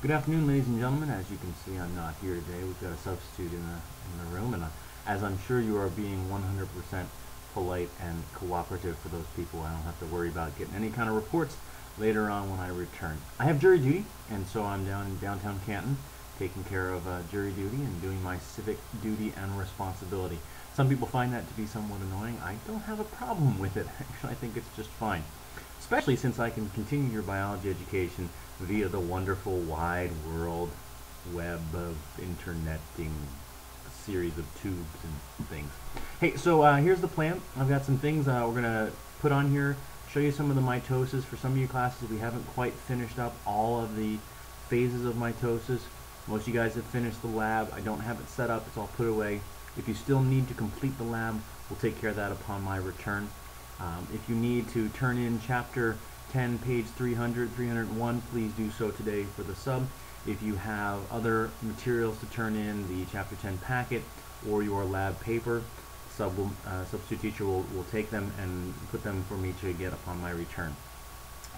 Good afternoon, ladies and gentlemen. As you can see, I'm not here today. We've got a substitute in the room, and as I'm sure you are being 100% polite and cooperative for those people, I don't have to worry about getting any kind of reports later on when I return. I have jury duty, and so I'm down in downtown Canton taking care of jury duty and doing my civic duty and responsibility. Some people find that to be somewhat annoying. I don't have a problem with it. Actually, I think it's just fine, especially since I can continue your biology education via the wonderful wide world web of interneting series of tubes and things. Hey, so here's the plan. I've got some things we're going to put on here, show you some of the mitosis. For some of you classes, we haven't quite finished up all of the phases of mitosis. Most of you guys have finished the lab. I don't have it set up. It's all put away. If you still need to complete the lab, we'll take care of that upon my return. If you need to turn in chapter 10, page 300, 301, please do so today for the sub. If you have other materials to turn in, the chapter 10 packet or your lab paper, substitute teacher will take them and put them for me to get upon my return.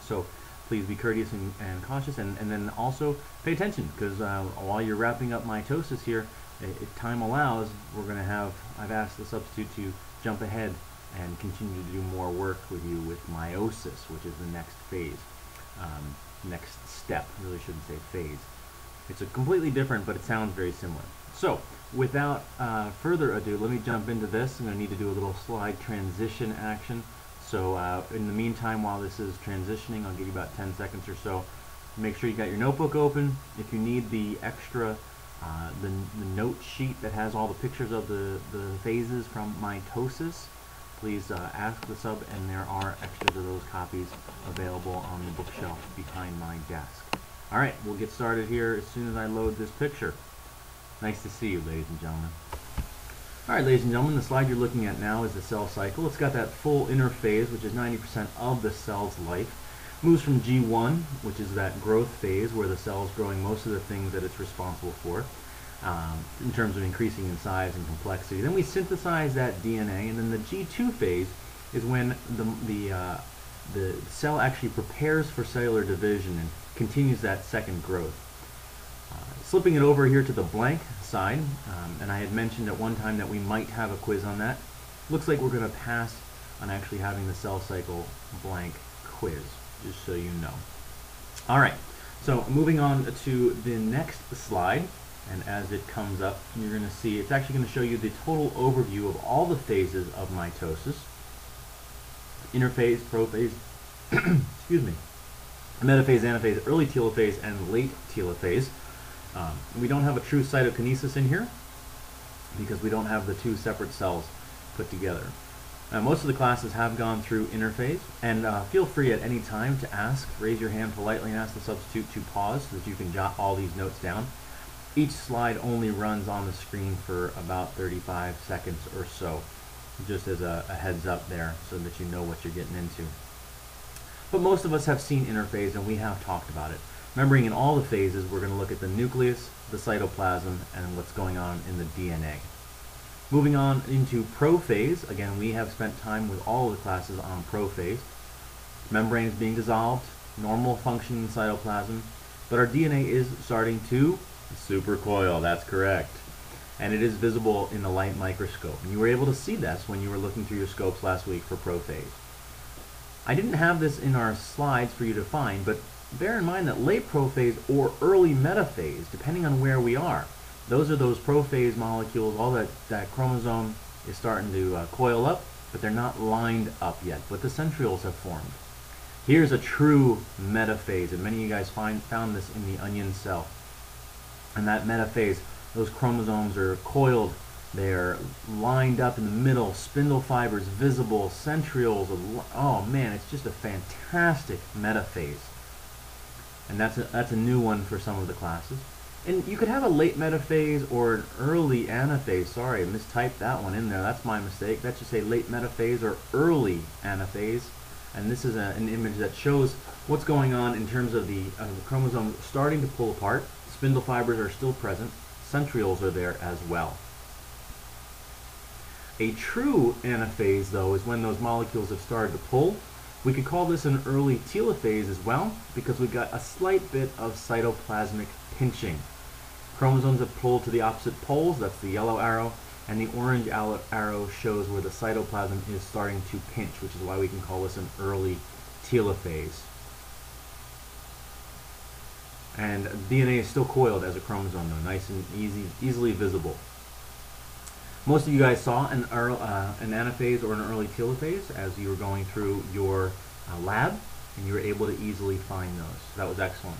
So please be courteous and cautious, and then also pay attention, because while you're wrapping up mitosis here, if time allows, I've asked the substitute to jump ahead and continue to do more work with you with meiosis, which is the next phase, next step. I really shouldn't say phase. It's a completely different, but it sounds very similar. So without further ado, let me jump into this. I'm going to need to do a little slide transition action. So in the meantime, while this is transitioning, I'll give you about 10 seconds or so. Make sure you got your notebook open. If you need the extra the note sheet that has all the pictures of the phases from mitosis, please ask the sub, and there are extras of those copies available on the bookshelf behind my desk. Alright, we'll get started here as soon as I load this picture. Nice to see you, ladies and gentlemen. Alright, ladies and gentlemen, the slide you're looking at now is the cell cycle. It's got that full interphase, which is 90% of the cell's life. Moves from G1, which is that growth phase where the cell is growing most of the things that it's responsible for, in terms of increasing in size and complexity. Then we synthesize that DNA, and then the G2 phase is when the cell actually prepares for cellular division and continues that second growth. Slipping it over here to the blank side, and I had mentioned at one time that we might have a quiz on that. Looks like we're going to pass on actually having the cell cycle blank quiz, just so you know. Alright, so moving on to the next slide, and as it comes up, you're going to see it's actually going to show you the total overview of all the phases of mitosis. Interphase, prophase, excuse me, metaphase, anaphase, early telophase, and late telophase. We don't have a true cytokinesis in here because we don't have the two separate cells put together. Most of the classes have gone through interphase, and feel free at any time to ask. Raise your hand politely and ask the substitute to pause so that you can jot all these notes down. Each slide only runs on the screen for about 35 seconds or so, just as a heads up there so that you know what you're getting into. But most of us have seen interphase, and we have talked about it. Remembering in all the phases, we're going to look at the nucleus, the cytoplasm, and what's going on in the DNA. Moving on into prophase, again, we have spent time with all of the classes on prophase. Membranes being dissolved, normal functioning cytoplasm, but our DNA is starting to supercoil, that's correct. And it is visible in the light microscope. And you were able to see this when you were looking through your scopes last week for prophase. I didn't have this in our slides for you to find, but bear in mind that late prophase or early metaphase, depending on where we are, those are those prophase molecules, all that chromosome is starting to coil up, but they're not lined up yet, but the centrioles have formed. Here's a true metaphase, and many of you guys found this in the onion cell. And that metaphase, those chromosomes are coiled, they're lined up in the middle, spindle fibers visible, centrioles, oh man, it's just a fantastic metaphase. And that's a new one for some of the classes. And you could have a late metaphase or an early anaphase. Sorry, I mistyped that one in there. That's my mistake. That should say late metaphase or early anaphase. And this is an image that shows what's going on in terms of the chromosome starting to pull apart. Spindle fibers are still present. Centrioles are there as well. A true anaphase, though, is when those molecules have started to pull We could call this an early telophase as well, because we got a slight bit of cytoplasmic pinching. Chromosomes have pulled to the opposite poles, that's the yellow arrow, and the orange arrow shows where the cytoplasm is starting to pinch, which is why we can call this an early telophase. And DNA is still coiled as a chromosome though, nice and easily visible. Most of you guys saw an anaphase or an early telophase as you were going through your lab, and you were able to easily find those. So that was excellent.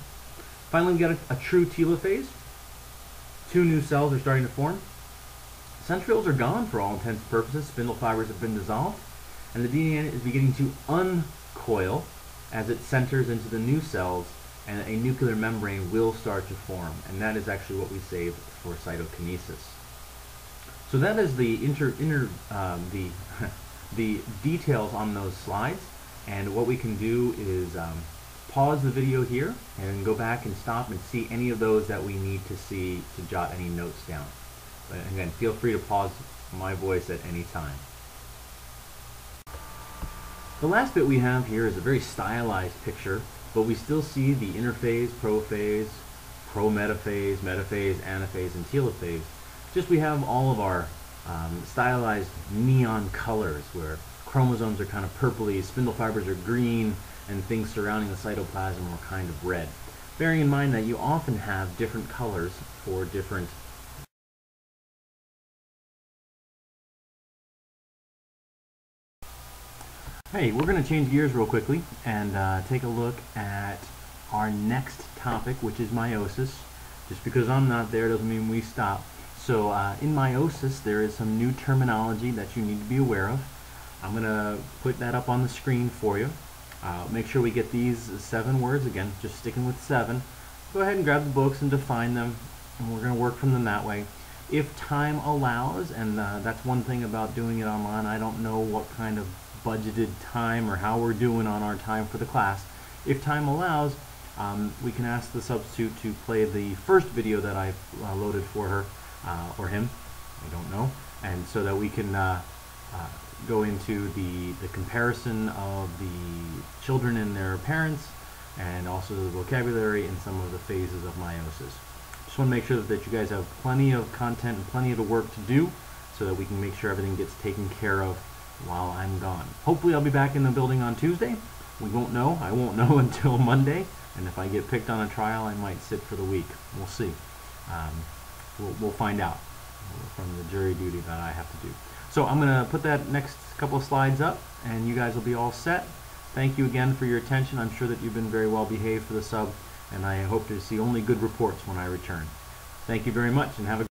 Finally, we got a true telophase. Two new cells are starting to form. Centrioles are gone for all intents and purposes. Spindle fibers have been dissolved, and the DNA is beginning to uncoil as it centers into the new cells, and a nuclear membrane will start to form, and that is actually what we saved for cytokinesis. So that is the the details on those slides, and what we can do is pause the video here and go back and stop and see any of those that we need to see to jot any notes down. But again, feel free to pause my voice at any time. The last bit we have here is a very stylized picture, but we still see the interphase, prophase, prometaphase, metaphase, anaphase, and telophase. Just we have all of our stylized neon colors where chromosomes are kind of purpley, spindle fibers are green, and things surrounding the cytoplasm are kind of red. Bearing in mind that you often have different colors for different Hey, we're going to change gears real quickly and take a look at our next topic, which is meiosis. Just because I'm not there doesn't mean we stop. So in meiosis, there is some new terminology that you need to be aware of. I'm going to put that up on the screen for you. Make sure we get these 7 words, again, just sticking with 7. Go ahead and grab the books and define them, and we're going to work from them that way. If time allows, and that's one thing about doing it online, I don't know what kind of budgeted time or how we're doing on our time for the class. If time allows, we can ask the substitute to play the first video that I've loaded for her or him, I don't know, and so that we can go into the comparison of the children and their parents, and also the vocabulary and some of the phases of meiosis. Just want to make sure that you guys have plenty of content and plenty of the work to do so that we can make sure everything gets taken care of while I'm gone. Hopefully I'll be back in the building on Tuesday. We won't know. I won't know until Monday, and if I get picked on a trial, I might sit for the week. We'll see. We'll find out from the jury duty that I have to do. So I'm going to put that next couple of slides up, and you guys will be all set. Thank you again for your attention. I'm sure that you've been very well behaved for the sub, and I hope to see only good reports when I return. Thank you very much, and have a